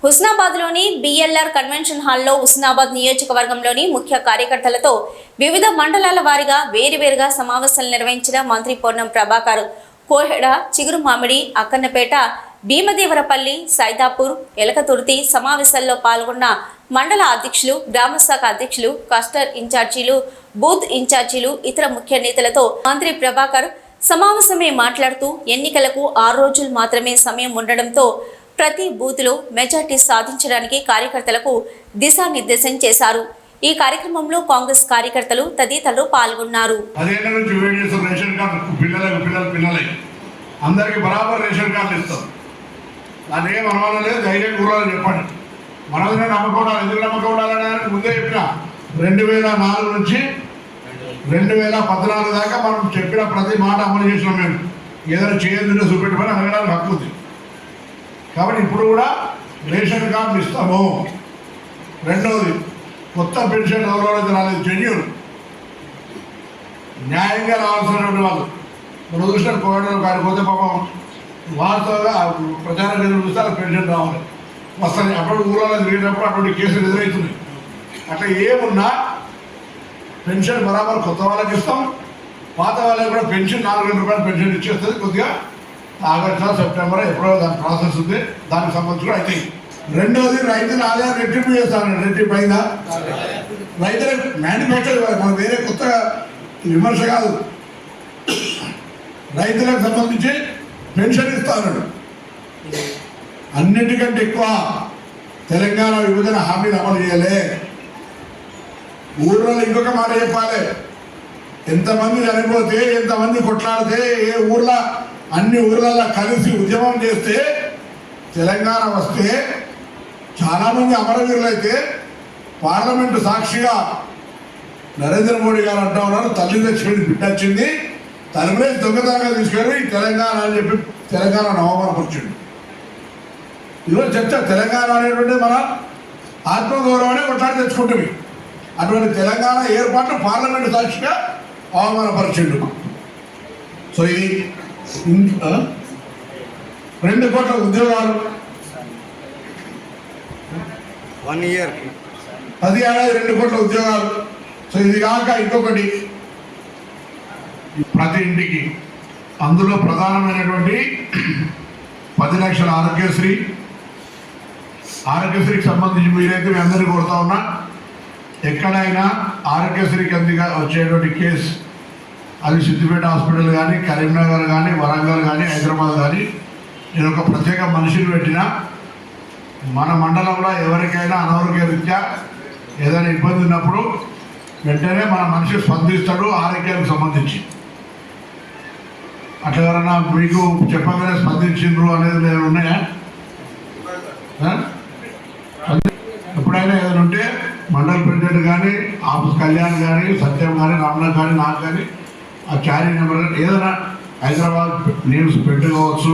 హుస్నాబాద్లోని BLR convention హాల్లో హుస్నాబాద్ నియోజకవర్గంలోని ముఖ్య కార్యకర్తలతో వివిధ మండలాల వారీగా వేరువేరుగా సమావేశాలు నిర్వహించిన మంత్రి పొన్నం ప్రభాకర్ కోహెడ, చిగురుమామిడి, అక్కన్నపేట, భీమదేవరపల్లి, సైదాపూర్, ఎలకతుర్తి సమావేశాల్లో పాల్గొన్న మండల అధ్యక్షులు, గ్రామశాఖ అధ్యక్షులు, క్లస్టర్ ఇన్ఛార్జీలు, బూత్ ఇన్ఛార్జీలు, ఇతర ముఖ్య నేతలతో మంత్రి ప్రభాకర్ సమావేశమే మాట్లాడుతూ ఎన్నికలకు 6 రోజులు మాత్రమే సమయం ఉండడంతో ప్రతి బూత్లో మెజార్టీ సాధించడానికి కార్యకర్తలకు దిశానిర్దేశం చేశారు. ఈ కార్యక్రమంలో కాంగ్రెస్ కార్యకర్తలు తదితరులు పాల్గొన్నారు. అందరికి బరాబర్ రేషన్ కార్డులు ఇస్తాం. అదే మనవాళ్ళు లేదు, ధైర్యం కూడాలని చెప్పండి. మనమే నమ్మకం ఉండాలి. ఎందుకు నమ్మకం ఉండాలని ముందే చెప్పిన 2004 నుంచి 2014 దాకా మనం చెప్పిన ప్రతి మాట అమలు చేసినాం. మేము ఏదైనా చేయొద్దుంటే చూపెట్టుకొని అడగడానికి హక్కు ఉంది. కాబట్టి ఇప్పుడు కూడా రేషన్ కార్డులు ఇస్తాము. రెండవది, కొత్త పెన్షన్ ఎవరైతే రాలేదు జెన్యూన్ న్యాయంగా రావాల్సినటువంటి వాళ్ళు మనం చూసిన కోవిడ్ కాకపోతే పాపం వాస్తవంగా ప్రచారం ఎదురు చూస్తే వాళ్ళకి పెన్షన్ రావాలి వస్తుంది. అప్పుడు ఊళ్ళో తిరిగినప్పుడు అటువంటి కేసులు ఎదురవుతున్నాయి. అట్లా ఏమున్నా పెన్షన్ బరాబర్ కొత్త వాళ్ళకి ఇస్తాం. పాత వాళ్ళకి కూడా పెన్షన్ 4,000 రూపాయలు పెన్షన్ ఇచ్చేస్తుంది. కొద్దిగా ఆగస్టు సెప్టెంబర్ ఎప్పుడో దాని ప్రాసెస్ ఉంది. దానికి సంబంధించి కూడా అయితే రెండోది, రైతుల ఆదాయం రెట్టింపు చేస్తాను. రెట్టింపు అయిందా? రైతులకు మ్యానుఫ్యాక్చర్ మన వేరే కొత్తగా విమర్శ కాదు. రైతులకు సంబంధించి పెన్షన్ ఇస్తాను. అన్నిటికంటే ఎక్కువ తెలంగాణ విభజన హామీలు అమలు చేయాలి. ఊళ్ళో ఇంకొక మాట చెప్పాలి. ఎంతమంది చనిపోతే, ఎంతమంది కొట్లాడితే, ఏ ఊర్లో అన్ని ఊర్లలో కలిసి ఉద్యమం చేస్తే తెలంగాణ వస్తే చాలామంది అమరవీరులు అయితే పార్లమెంటు సాక్షిగా నరేంద్ర మోడీ గారు అంటా ఉన్నారు, తల్లి లక్ష్మిని బిడ్డొచ్చింది, తనమే దొంగతనంగా తీసుకెళ్ళి తెలంగాణ అని చెప్పి తెలంగాణ అవమానపరిచింది. ఈరోజు చెప్తా, తెలంగాణ అనేటువంటి మన ఆత్మగౌరవాన్ని కొట్లాడి తెచ్చుకుంటుంది. అటువంటి తెలంగాణ ఏర్పాటు పార్లమెంటు సాక్షిగా అవమానపరిచిండు. సో ఇది 2 కోట్ల ఉద్యోగాలు 1 year 10 ఏడాది 2 కోట్ల ఉద్యోగాలు. సో ఇది కాక ఇంకొకటి ప్రతి ఇంటికి, అందులో ప్రధానమైనటువంటి 10 లక్షల ఆరోగ్యశ్రీకి సంబంధించి మీరైతే మీ అందరికీ కోరుతా ఉన్నా, ఎక్కడైనా ఆరోగ్యశ్రీకి అందిగా వచ్చేటువంటి కేసు, అది సిద్దిపేట హాస్పిటల్ కానీ, కరీంనగర్ కానీ, వరంగల్ కానీ, హైదరాబాద్ కానీ, నేను ఒక ప్రత్యేక మనిషిని పెట్టిన మన మండలంలో ఎవరికైనా అనారోగ్య రీత్యా ఏదైనా ఇబ్బంది ఉన్నప్పుడు వెంటనే మన మనిషి స్పందిస్తాడు ఆరోగ్యానికి సంబంధించి. అట్లా ఎవరైనా మీకు చెప్పగానే స్పందించిండ్రు అనేది నేను ఉన్నాయా? ఎప్పుడైనా ఏదైనా ఉంటే మండల ప్రెసిడెంట్ కానీ, ఆఫీస్ కళ్యాణ్ కానీ, సత్యం కానీ, రమణ కానీ, నాకు కానీ ఆ చారీ నెంబర్ ఏదైనా హైదరాబాద్ న్యూస్ పెట్టుకోవచ్చు.